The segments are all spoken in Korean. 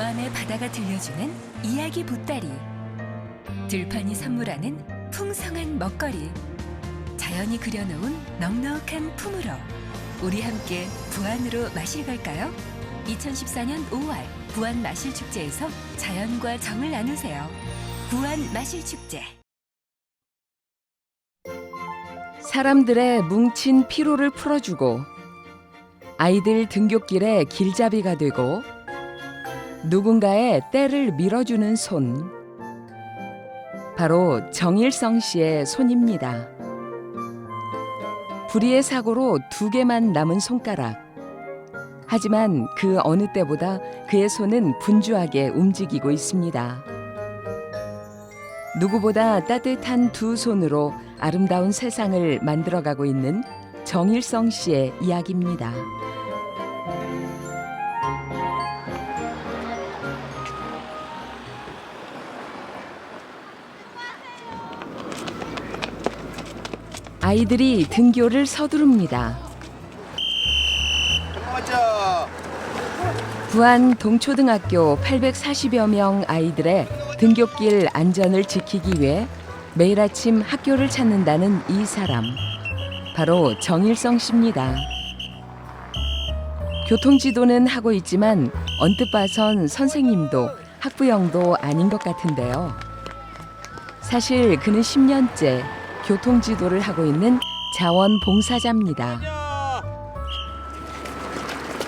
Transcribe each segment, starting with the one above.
부안의 바다가 들려주는 이야기 보따리. 들판이 선물하는 풍성한 먹거리. 자연이 그려놓은 넉넉한 품으로 우리 함께 부안으로 마실 갈까요? 2014년 5월 부안 마실축제에서 자연과 정을 나누세요. 부안 마실축제. 사람들의 뭉친 피로를 풀어주고 아이들 등굣길의 길잡이가 되고 누군가의 때를 밀어주는 손. 바로 정일성 씨의 손입니다. 불의의 사고로 2개만 남은 손가락. 하지만 그 어느 때보다 그의 손은 분주하게 움직이고 있습니다. 누구보다 따뜻한 2 손으로 아름다운 세상을 만들어가고 있는 정일성 씨의 이야기입니다. 아이들이 등교를 서두릅니다. 부안 동초등학교 840여 명 아이들의 등굣길 안전을 지키기 위해 매일 아침 학교를 찾는다는 이 사람, 바로 정일성 씨입니다. 교통지도는 하고 있지만 언뜻 봐선 선생님도 학부형도 아닌 것 같은데요. 사실 그는 10년째 교통지도를 하고 있는 자원봉사자입니다.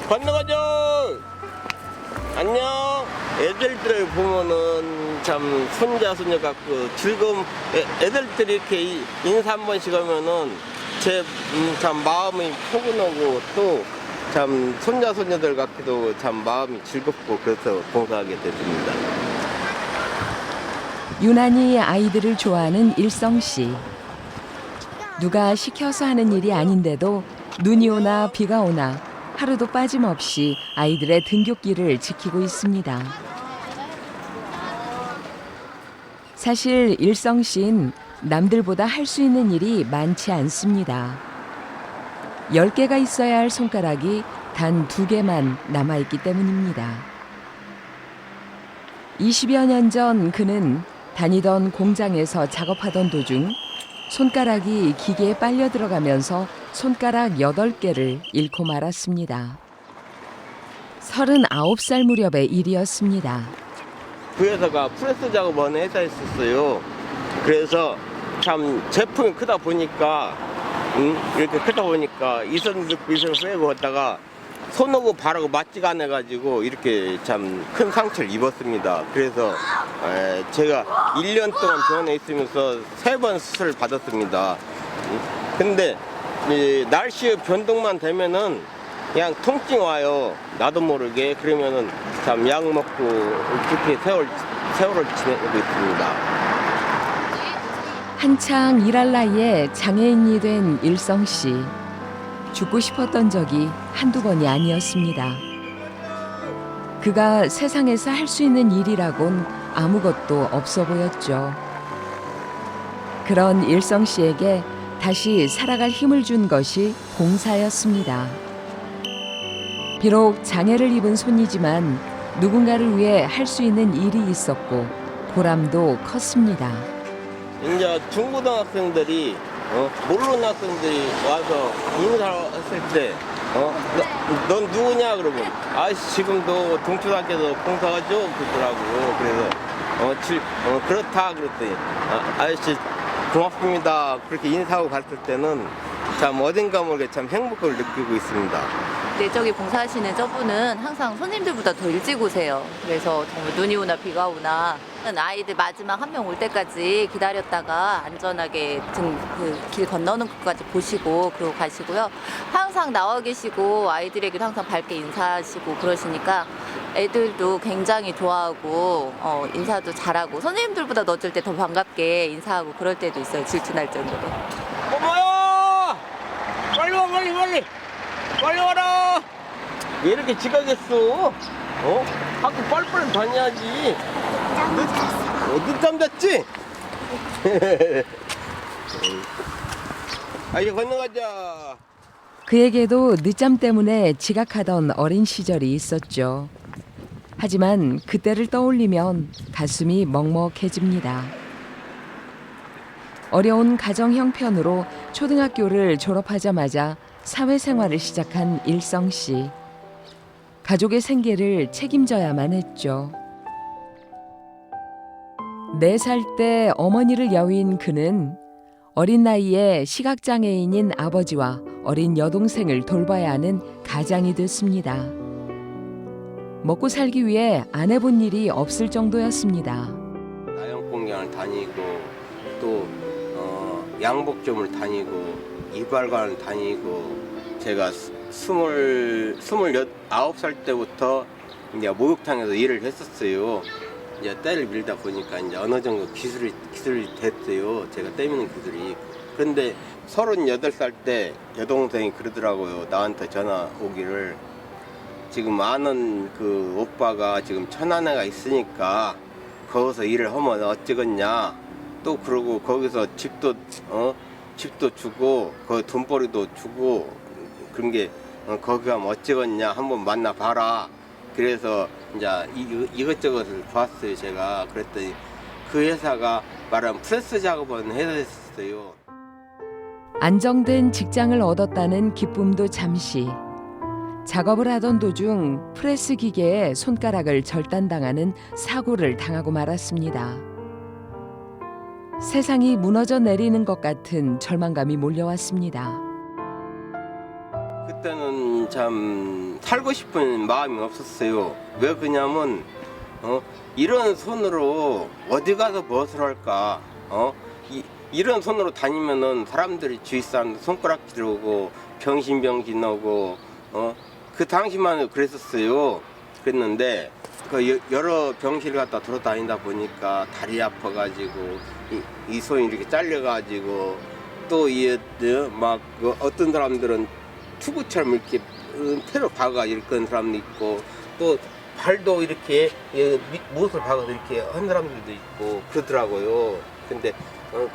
건너가죠. 안녕. 애들들 보면은 참 손자 손녀 같고 즐거움. 애들들이 이렇게 인사 한 번씩 하면은 제 참 마음이 포근하고 또 참 손자 손녀들 같기도 참 마음이 즐겁고 그래서 봉사하게 됐습니다. 유난히 아이들을 좋아하는 일성 씨. 누가 시켜서 하는 일이 아닌데도 눈이 오나 비가 오나 하루도 빠짐없이 아이들의 등굣길을 지키고 있습니다. 사실 일성 씨는 남들보다 할 수 있는 일이 많지 않습니다. 10개가 있어야 할 손가락이 단 2개만 남아있기 때문입니다. 20여 년 전 그는 다니던 공장에서 작업하던 도중 손가락이 기계에 빨려 들어가면서 손가락 8개를 잃고 말았습니다. 39살 무렵의 일이었습니다. 그 회사가 프레스 작업하는 회사였었어요. 그래서 참 제품이 크다 보니까 이렇게 크다 보니까 이선 듣고 이선 빼고 하다가 손하고 발하고 맞지가 않아 가지고 이렇게 참 큰 상처를 입었습니다. 그래서 제가 1년 동안 병원에 있으면서 3번 수술을 받았습니다. 근데 이 날씨의 변동만 되면은 그냥 통증 와요. 나도 모르게. 그러면은 참 약 먹고 그렇게 세월을 지내고 있습니다. 한창 일할 나이에 장애인이 된 일성 씨. 죽고 싶었던 적이 한두 번이 아니었습니다. 그가 세상에서 할 수 있는 일이라곤 아무것도 없어 보였죠. 그런 일성 씨에게 다시 살아갈 힘을 준 것이 봉사였습니다. 비록 장애를 입은 손이지만 누군가를 위해 할 수 있는 일이 있었고 보람도 컸습니다. 이제 중고등학생들이 모르는 학생들이 와서 인사했을 때 넌 누구냐 그러면 아저씨 지금도 동초등학교에서 봉사하죠 그러더라고. 그래서 그렇다 그랬더니 아저씨 고맙습니다 그렇게 인사하고 갔을 때는 참 어딘가 모르게 참 행복을 느끼고 있습니다. 네, 저기 봉사하시는 저분은 항상 손님들보다 더 일찍 오세요. 그래서 정말 눈이 오나 비가 오나 아이들 마지막 한 명 올 때까지 기다렸다가 안전하게 길 건너는 것까지 보시고 그러고 가시고요. 항상 나와 계시고 아이들에게도 항상 밝게 인사하시고 그러시니까 애들도 굉장히 좋아하고 인사도 잘하고 선생님들보다 어쩔 때 더 반갑게 인사하고 그럴 때도 있어요. 질투날 정도로. 고마워! 빨리 와 빨리 와라! 왜 이렇게 지각했어? 학교 빨리빨리 다녀야지. 늦잠 잤지? 이제 건너가자. 그에게도 늦잠 때문에 지각하던 어린 시절이 있었죠. 하지만 그때를 떠올리면 가슴이 먹먹해집니다. 어려운 가정 형편으로 초등학교를 졸업하자마자 사회생활을 시작한 일성 씨. 가족의 생계를 책임져야만 했죠. 4살 때 어머니를 여윈 그는 어린 나이에 시각장애인인 아버지와 어린 여동생을 돌봐야 하는 가장이 됐습니다. 먹고 살기 위해 안 해본 일이 없을 정도였습니다. 나영공장을 다니고 또 양복점을 다니고 이발관을 다니고 제가 29살 때부터 이제 목욕탕에서 일을 했었어요. 이제 때를 밀다 보니까 이제 어느 정도 기술이 됐어요. 제가 때미는 기술이. 그런데 38살 때 여동생이 그러더라고요. 나한테 전화 오기를 지금 아는 그 오빠가 지금 천안에가 있으니까 거기서 일을 하면 어쩌겠냐. 또 그러고 거기서 집도 주고 그 돈벌이도 주고 그런 게 거기 가면 어쩌겠냐. 한번 만나봐라. 그래서 이제 이것저것을 봤어요. 제가 그랬더니 그 회사가 말하면 프레스 작업은 회사였어요. 안정된 직장을 얻었다는 기쁨도 잠시. 작업을 하던 도중 프레스 기계에 손가락을 절단당하는 사고를 당하고 말았습니다. 세상이 무너져 내리는 것 같은 절망감이 몰려왔습니다. 그때는 참 살고 싶은 마음이 없었어요. 왜 그러냐면 이런 손으로 어디 가서 무엇을 할까? 이런 손으로 다니면은 사람들이 주위 사람들 손가락질 오고 병신오고 그 당시만 해도 그랬었어요. 그랬는데 그 여러 병실을 갖다 돌아다니다 보니까 다리 아파가지고 이 손이 이렇게 잘려가지고 또 막 어떤 사람들은 투구처럼 이렇게 태로 박아 이런 사람도 있고 또 발도 이렇게 못을 박아서 이렇게 한 사람들도 있고 그러더라고요. 근데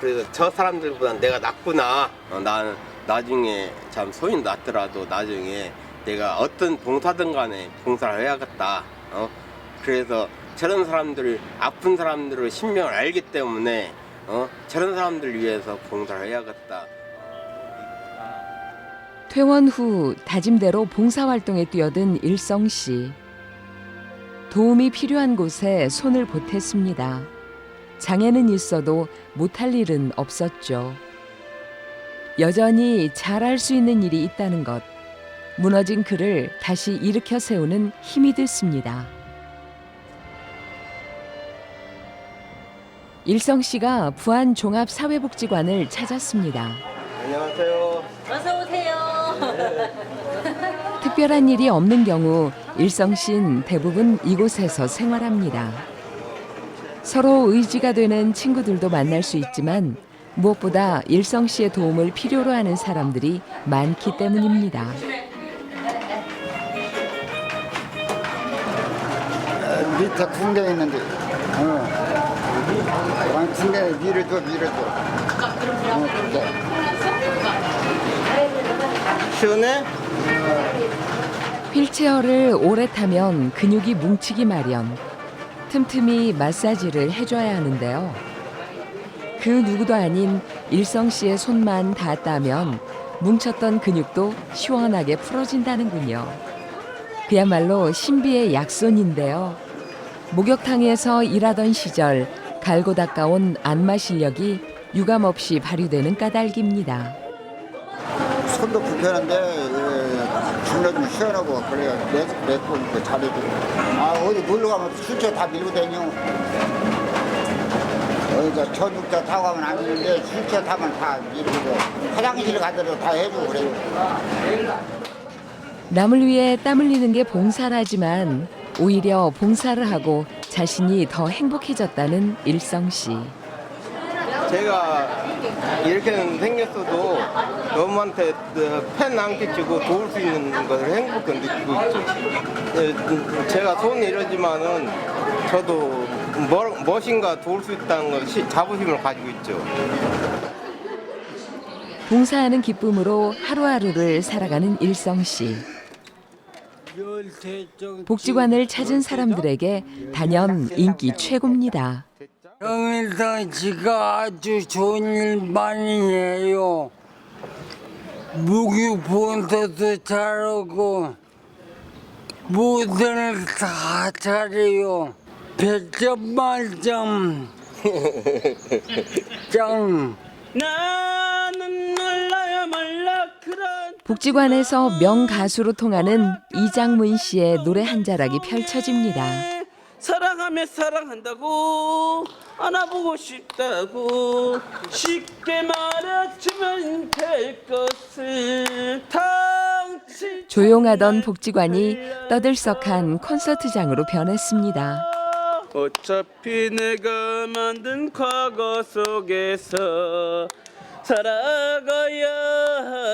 그래서 저 사람들보다 내가 낫구나. 나는 나중에 참 손이 낫더라도 나중에 내가 어떤 봉사든 간에 봉사를 해야겠다. 그래서 저런 사람들 아픈 사람들의 신명을 알기 때문에 저런 사람들 위해서 봉사를 해야겠다. 퇴원 후 다짐대로 봉사활동에 뛰어든 일성 씨. 도움이 필요한 곳에 손을 보탰습니다. 장애는 있어도 못할 일은 없었죠. 여전히 잘할 수 있는 일이 있다는 것. 무너진 그를 다시 일으켜 세우는 힘이 됐습니다. 일성 씨가 부안 종합사회복지관을 찾았습니다. 안녕하세요. 어서 오세요. 특별한 일이 없는 경우 일성 씨는 대부분 이곳에서 생활합니다. 서로 의지가 되는 친구들도 만날 수 있지만 무엇보다 일성 씨의 도움을 필요로 하는 사람들이 많기 때문입니다. 밑에 궁뎅이 있는데, 궁뎅이 밀어줘. 시원해? 휠체어를 오래 타면 근육이 뭉치기 마련. 틈틈이 마사지를 해줘야 하는데요. 그 누구도 아닌 일성 씨의 손만 닿았다면 뭉쳤던 근육도 시원하게 풀어진다는군요. 그야말로 신비의 약손인데요. 목욕탕에서 일하던 시절 갈고 닦아온 안마 실력이 유감없이 발휘되는 까닭입니다. 손도 불편한데 중도 좀 시원하고 그래야 내고 잘해주고. 어디 놀러 가면 술차 다 밀고 다녀. 어디서 전국자 타고 가면 안 되는데 술차 타면 다 밀고 화장실 가더라도 다 해주고 그래요. 남을 위해 땀 흘리는 게 봉사라지만 오히려 봉사를 하고 자신이 더 행복해졌다는 일성 씨. 제가 이렇게는 생겼어도 너무한테 팬 안 끼치고 도울 수 있는 것을 행복을 느끼고 있죠. 제가 손이 이러지만은 저도 무엇인가 도울 수 있다는 것이 자부심을 가지고 있죠. 봉사하는 기쁨으로 하루하루를 살아가는 일성 씨. 복지관을 찾은 사람들에게 단연 인기 최고입니다. 영일당 씨가 아주 좋은 일 많이 해요. 무기본터도 잘하고 모든 다 잘해요. 100점 만점. 짱. 나는 몰라야 몰라 그런 복지관에서 명가수로 통하는 이장문 씨의 노래 한 자락이 펼쳐집니다. 사랑하며 사랑한다고 안아보고 싶다고 쉽게 말해주면 될 것을 당신 조용하던 복지관이 떠들썩한 콘서트장으로 변했습니다. 어차피 내가 만든 과거 속에서 살아가야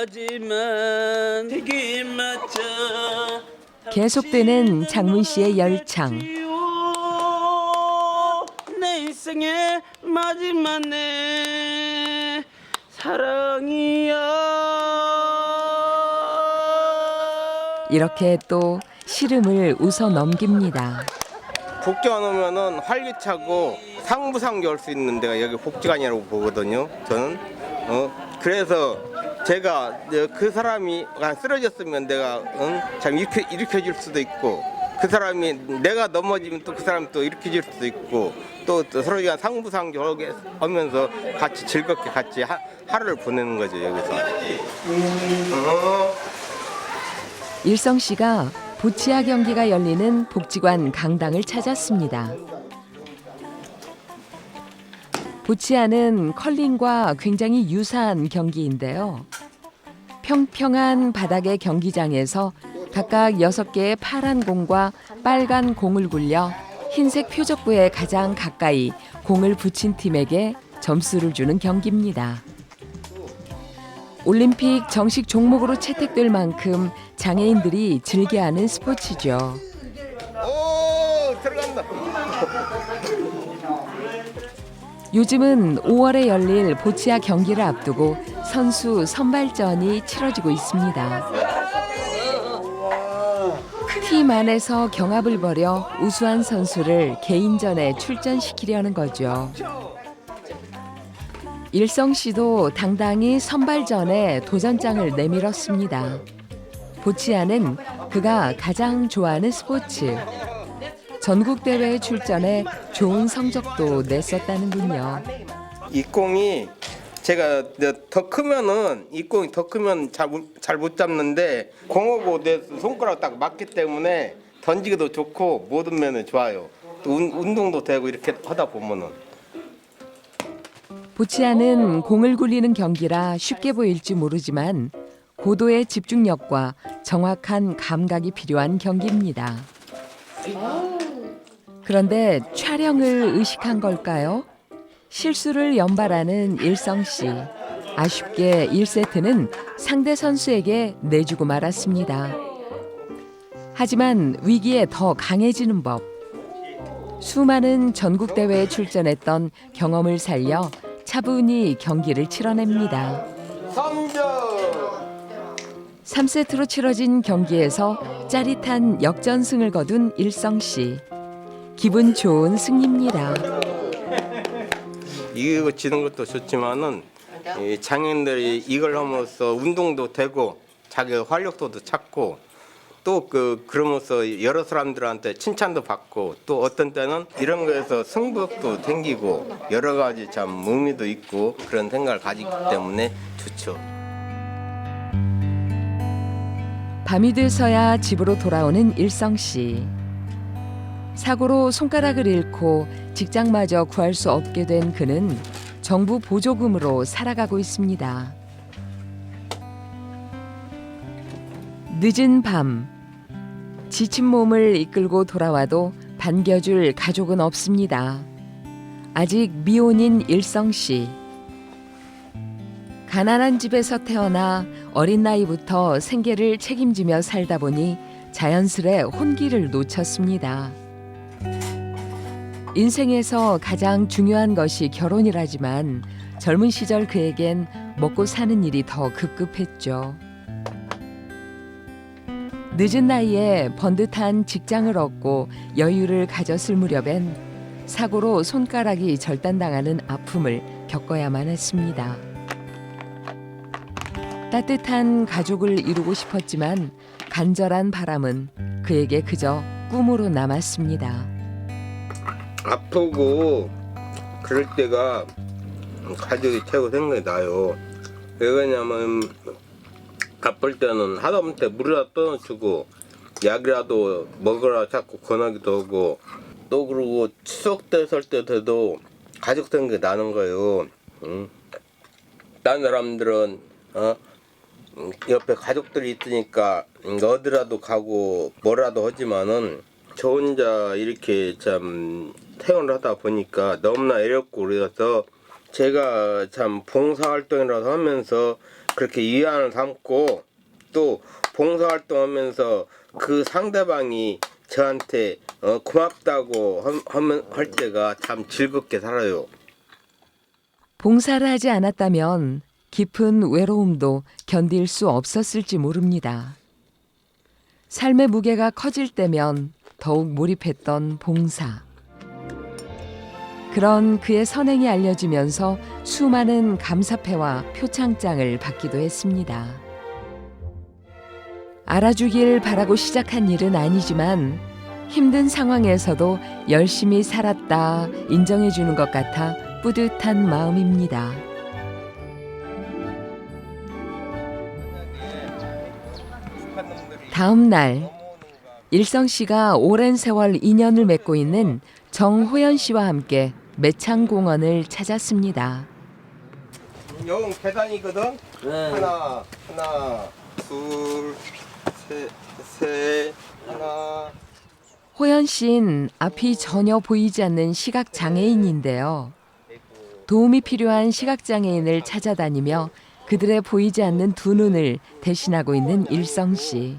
하지만 책임맞자 계속되는 장문 씨의 열창. 내 인생의 마지막 내 사랑이야. 이렇게 또 시름을 웃어 넘깁니다. 복지관 오면은 활기차고 상부상조 할 수 있는 데가 여기 복지관이라고 보거든요. 저는 그래서 제가 그 사람이 쓰러졌으면 내가 참 일으켜줄 수도 있고 그 사람이 내가 넘어지면 또 그 사람이 또 일으켜줄 수도 있고 또 서로가 상부상조 하면서 같이 즐겁게 같이 하루를 보내는 거죠 여기서. 일성 씨가 보치아 경기가 열리는 복지관 강당을 찾았습니다. 보치아는 컬링과 굉장히 유사한 경기인데요. 평평한 바닥의 경기장에서 각각 6개의 파란 공과 빨간 공을 굴려 흰색 표적부에 가장 가까이 공을 붙인 팀에게 점수를 주는 경기입니다. 올림픽 정식 종목으로 채택될 만큼 장애인들이 즐겨하는 스포츠죠. 오, 들어간다. 요즘은 5월에 열릴 보치아 경기를 앞두고 선수 선발전이 치러지고 있습니다. 팀 안에서 경합을 벌여 우수한 선수를 개인전에 출전시키려는 거죠. 일성 씨도 당당히 선발전에 도전장을 내밀었습니다. 보치아는 그가 가장 좋아하는 스포츠. 전국대회에 출전해 좋은 성적도 냈었다는군요. 이 공이 제가 더 크면은 이 공이 더 크면 잘 못 잡는데 공하고 내 손가락 딱 맞기 때문에 던지기도 좋고 모든 면은 좋아요. 또 운동도 되고 이렇게 하다 보면은. 보치아는 공을 굴리는 경기라 쉽게 보일지 모르지만 고도의 집중력과 정확한 감각이 필요한 경기입니다. 그런데 촬영을 의식한 걸까요? 실수를 연발하는 일성 씨. 아쉽게 1세트는 상대 선수에게 내주고 말았습니다. 하지만 위기에 더 강해지는 법. 수많은 전국대회에 출전했던 경험을 살려 차분히 경기를 치러냅니다. 3세트로 치러진 경기에서 짜릿한 역전승을 거둔 일성 씨. 기분 좋은 승리입니다. 이기고 지는 것도 좋지만은 이 장애인들이 이걸 함으로써 운동도 되고 자기 활력도도 찾고 또 그러면서 여러 사람들한테 칭찬도 받고 또 어떤 때는 이런 거에서 승부욕도 생기고 여러 가지 참 의미도 있고 그런 생각을 가지기 때문에 좋죠. 밤이 돼서야 집으로 돌아오는 일성 씨. 사고로 손가락을 잃고 직장마저 구할 수 없게 된 그는 정부 보조금으로 살아가고 있습니다. 늦은 밤, 지친 몸을 이끌고 돌아와도 반겨줄 가족은 없습니다. 아직 미혼인 일성 씨. 가난한 집에서 태어나 어린 나이부터 생계를 책임지며 살다 보니 자연스레 혼기를 놓쳤습니다. 인생에서 가장 중요한 것이 결혼이라지만 젊은 시절 그에겐 먹고 사는 일이 더 급급했죠. 늦은 나이에 번듯한 직장을 얻고 여유를 가졌을 무렵엔 사고로 손가락이 절단당하는 아픔을 겪어야만 했습니다. 따뜻한 가족을 이루고 싶었지만 간절한 바람은 그에게 그저 꿈으로 남았습니다. 아프고 그럴 때가 가족이 최고 생각이 나요. 왜 그러냐면 아플 때는 하다못해 물이라도 떠주고 약이라도 먹으라 자꾸 권하기도 하고, 또 그러고 추석 때 설 때도 가족 생각이 나는 거예요. 딴 사람들은 옆에 가족들이 있으니까 어디라도 가고 뭐라도 하지만은 저 혼자 이렇게 참 생활을 하다 보니까 너무나 애롭고, 그래서 제가 참 봉사활동이라도 하면서 그렇게 위안을 삼고, 또 봉사활동하면서 그 상대방이 저한테 고맙다고 할 때가 참 즐겁게 살아요. 봉사를 하지 않았다면 깊은 외로움도 견딜 수 없었을지 모릅니다. 삶의 무게가 커질 때면 더욱 몰입했던 봉사. 그런 그의 선행이 알려지면서 수많은 감사패와 표창장을 받기도 했습니다. 알아주길 바라고 시작한 일은 아니지만 힘든 상황에서도 열심히 살았다 인정해주는 것 같아 뿌듯한 마음입니다. 다음 날 일성 씨가 오랜 세월 인연을 맺고 있는 정호연 씨와 함께 매창공원을 찾았습니다. 여기 계단이거든. 네. 하나, 둘, 셋, 하나. 호연 씨는 앞이 전혀 보이지 않는 시각장애인인데요. 도움이 필요한 시각장애인을 찾아다니며 그들의 보이지 않는 두 눈을 대신하고 있는 일성 씨.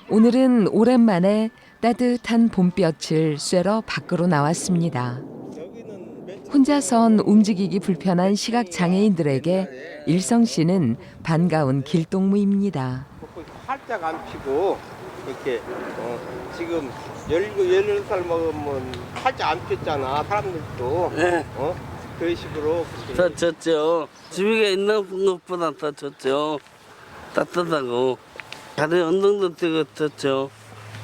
오늘은 오랜만에 따뜻한 봄볕을 쐬러 밖으로 나왔습니다. 혼자선 움직이기 불편한 시각장애인들에게 일성 씨는 반가운 길동무입니다. 활짝 안 피고 이렇게 지금 17살 먹으면 활짝 안 폈잖아, 사람들도. 네. 그런 식으로. 더 좋죠. 집에 있는 것보다 더 좋죠. 따뜻하고 다른 운동도 되고 좋죠.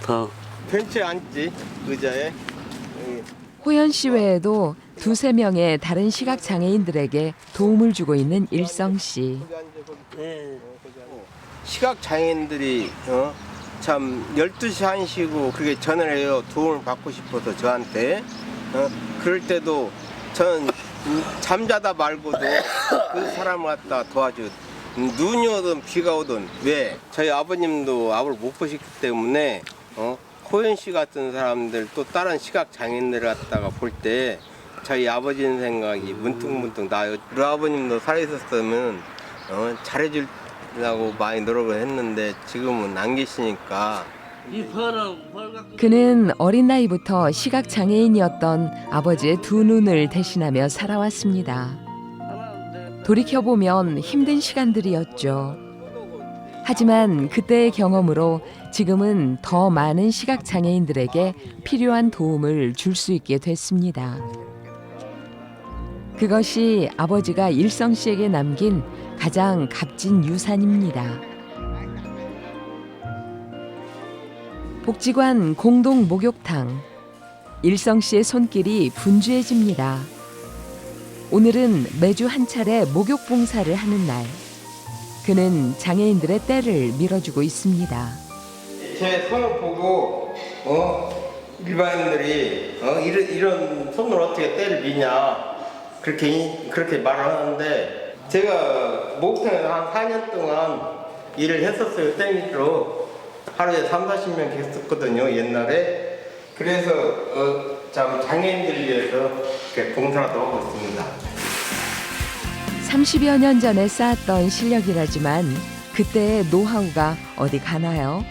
더. 벤치에 앉지, 의자에. 호연 씨 외에도 두세 명의 다른 시각장애인들에게 도움을 주고 있는 일성 씨. 네. 시각장애인들이 참 12시 1시고 그게 전화를 해요. 도움을 받고 싶어서 저한테. 그럴 때도 저는 잠자다 말고도 그 사람을 갖다 도와줘. 눈이 오든 비가 오든. 왜? 저희 아버님도 아버를 못 보셨기 때문에 호연 씨 같은 사람들, 또 다른 시각장애인들을 갖다가 볼 때 저희 아버지는 생각이 문득문득 나요. 우리 아버님도 살아있었으면 잘해주려고 많이 노력을 했는데 지금은 안 계시니까. 그는 어린 나이부터 시각장애인이었던 아버지의 두 눈을 대신하며 살아왔습니다. 돌이켜보면 힘든 시간들이었죠. 하지만 그때의 경험으로 지금은 더 많은 시각장애인들에게 필요한 도움을 줄 수 있게 됐습니다. 그것이 아버지가 일성 씨에게 남긴 가장 값진 유산입니다. 복지관 공동 목욕탕. 일성 씨의 손길이 분주해집니다. 오늘은 매주 한 차례 목욕 봉사를 하는 날. 그는 장애인들의 때를 밀어주고 있습니다. 제 손을 보고 일반인들이 이런 손을 어떻게 때를 미냐 그렇게 말하는데, 제가 목욕탕에서 한 4년 동안 일을 했었어요. 땡이로 하루에 30-40명 했었거든요, 옛날에. 그래서 참 장애인들 위해서 이렇게 봉사도 하고 있습니다. 30여 년 전에 쌓았던 실력이라지만 그때의 노하우가 어디 가나요?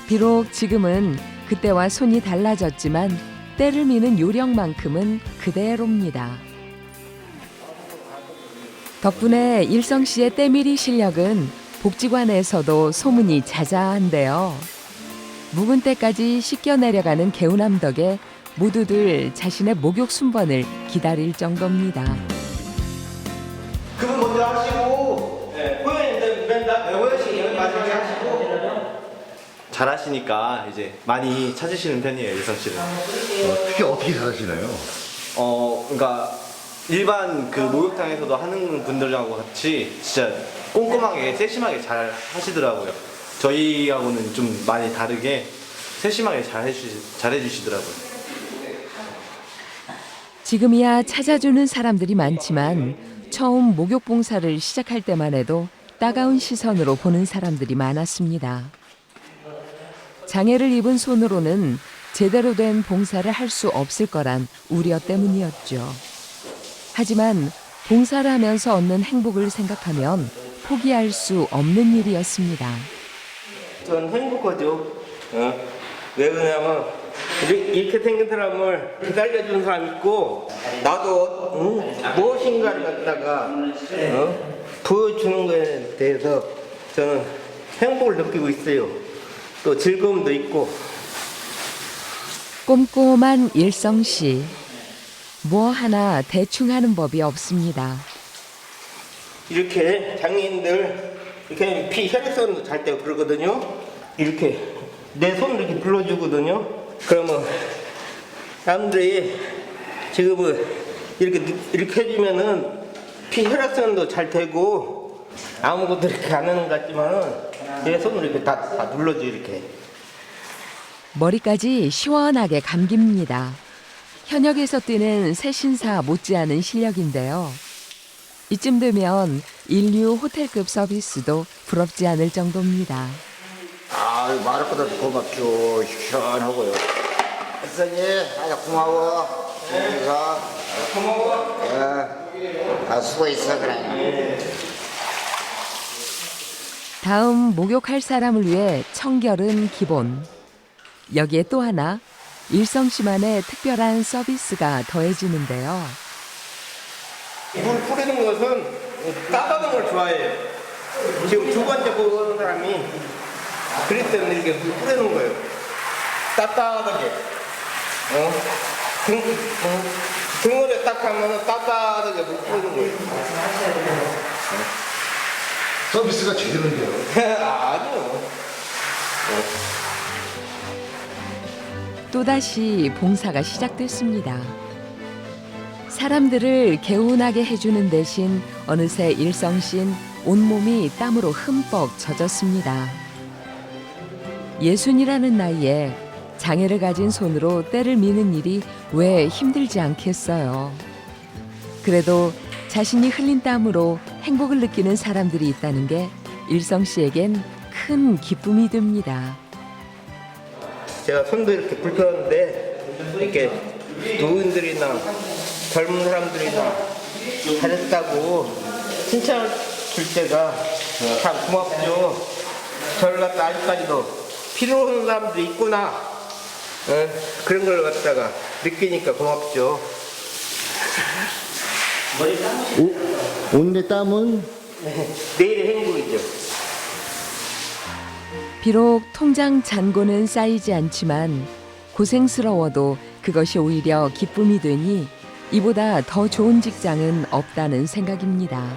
비록 지금은 그때와 손이 달라졌지만 때를 미는 요령만큼은 그대로입니다. 덕분에 일성 씨의 때밀이 실력은 복지관에서도 소문이 자자한데요. 묵은 때까지 씻겨 내려가는 개운함 덕에 모두들 자신의 목욕 순번을 기다릴 정도입니다. 그분 먼저 하시고, 호연님들 맨날 호연씨 마지막에 하시고. 잘하시니까 이제 많이 찾으시는 편이에요, 일성 씨는. 특히 어떻게 잘하시나요? 그러니까 일반 그 목욕탕에서도 하는 분들하고 같이 진짜 꼼꼼하게 세심하게 잘 하시더라고요. 저희하고는 좀 많이 다르게 세심하게 잘 해주시더라고요. 지금이야 찾아주는 사람들이 많지만 처음 목욕 봉사를 시작할 때만 해도 따가운 시선으로 보는 사람들이 많았습니다. 장애를 입은 손으로는 제대로 된 봉사를 할 수 없을 거란 우려 때문이었죠. 하지만 봉사를 하면서 얻는 행복을 생각하면 포기할 수 없는 일이었습니다. 전 행복하죠. 왜 그러냐면 이렇게 생긴 사람을 기다려주는 사람 있고 나도 무엇인가를 갖다가 보여주는 거에 대해서 저는 행복을 느끼고 있어요. 또 즐거움도 있고. 꼼꼼한 일성 씨. 뭐 하나 대충 하는 법이 없습니다. 이렇게 장애인들 이렇게 피 혈액선도 잘 때고 그러거든요. 이렇게 내 손을 이렇게 불러주거든요. 그러면 남들이 지금은 이렇게 해주면은 피 혈액선도 잘 되고 아무것도 이렇게 안 하는 것 같지만은 내 손으로 이렇게 다 눌러줘 이렇게. 머리까지 시원하게 감깁니다. 현역에서 뛰는 새신사 못지않은 실력인데요. 이쯤 되면 인류 호텔급 서비스도 부럽지 않을 정도입니다. 아, 말할 것도 고맙죠. 시원하고요. 선생님, 고마워. 고마워. 수고했어, 그래. 다음 목욕할 사람을 위해 청결은 기본. 여기에 또 하나 일성 씨만의 특별한 서비스가 더해지는데요. 물 뿌리는 것은 따뜻한 걸 좋아해요. 지금 두 번째 보는 사람이 그랬 때문에 이렇게 물 뿌리는 거예요. 따뜻하게. 등어에 딱 하면 따뜻하게 물 뿌리는 거예요. 서비스가 제대로인데요. 아니요. 또다시 봉사가 시작됐습니다. 사람들을 개운하게 해주는 대신 어느새 일성 씨는 온몸이 땀으로 흠뻑 젖었습니다. 60이라는 나이에 장애를 가진 손으로 때를 미는 일이 왜 힘들지 않겠어요. 그래도 자신이 흘린 땀으로 행복을 느끼는 사람들이 있다는 게 일성 씨에겐 큰 기쁨이 됩니다. 제가 손도 이렇게 불편한데 이렇게 노인들이나 젊은 사람들이나 잘했다고 칭찬을 줄 때가 참 고맙죠. 저를 갖다 아직까지도 필요한 사람들이 있구나. 그런 걸 갖다가 느끼니까 고맙죠. 오늘의 땀은 내일의 행복이죠. 비록 통장 잔고는 쌓이지 않지만 고생스러워도 그것이 오히려 기쁨이 되니 이보다 더 좋은 직장은 없다는 생각입니다.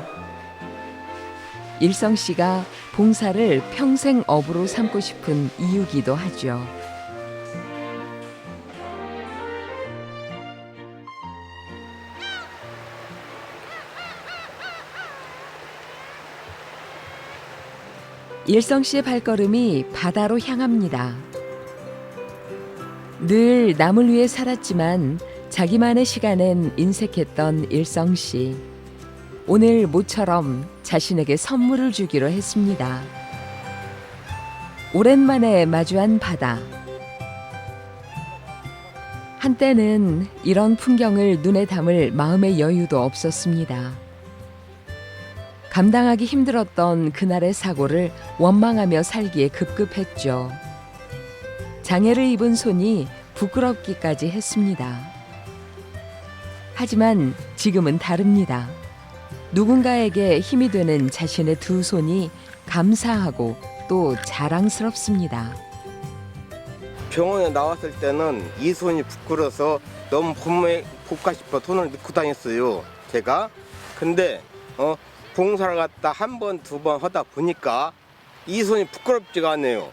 일성 씨가 봉사를 평생 업으로 삼고 싶은 이유기도 하죠. 일성 씨의 발걸음이 바다로 향합니다. 늘 남을 위해 살았지만 자기만의 시간엔 인색했던 일성 씨. 오늘 모처럼 자신에게 선물을 주기로 했습니다. 오랜만에 마주한 바다. 한때는 이런 풍경을 눈에 담을 마음의 여유도 없었습니다. 감당하기 힘들었던 그날의 사고를 원망하며 살기에 급급했죠. 장애를 입은 손이 부끄럽기까지 했습니다. 하지만 지금은 다릅니다. 누군가에게 힘이 되는 자신의 두 손이 감사하고 또 자랑스럽습니다. 병원에 나왔을 때는 이 손이 부끄러워서 너무 몸에 볼까 싶어 손을 넣고 다녔어요. 제가. 근데 봉사를 갖다 한 번, 두 번 하다 보니까 이 손이 부끄럽지가 않네요.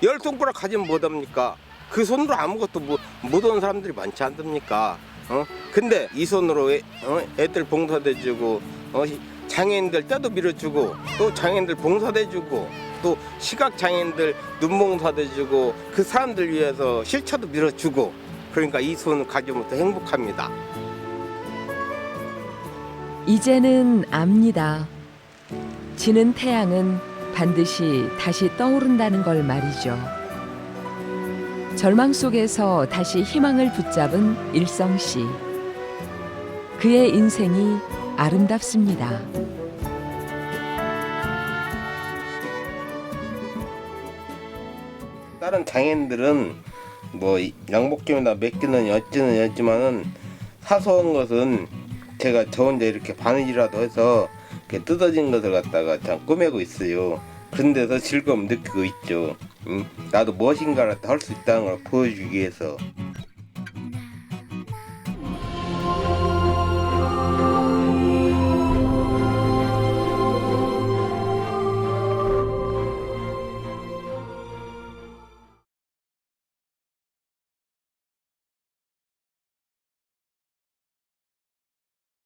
10손가락 가지면 못합니까? 그 손으로 아무것도 못하는 사람들이 많지 않습니까? 근데 이 손으로 애들 봉사대주고 장애인들 떼도 밀어주고 또 장애인들 봉사대주고 또 시각장애인들 눈봉사대주고 그 사람들 위해서 실차도 밀어주고 그러니까 이 손을 가지면 더 행복합니다. 이제는 압니다. 지는 태양은 반드시 다시 떠오른다는 걸 말이죠. 절망 속에서 다시 희망을 붙잡은 일성 씨. 그의 인생이 아름답습니다. 다른 장애인들은 뭐 양복점이나 맥주는 어찌는 사소한 것은 제가 저 혼자 이렇게 바느질이라도 해서 이렇게 뜯어진 것을 갖다가 참 꾸미고 있어요. 그런 데서 즐거움 느끼고 있죠. 나도 무엇인가를 할 수 있다는 걸 보여주기 위해서.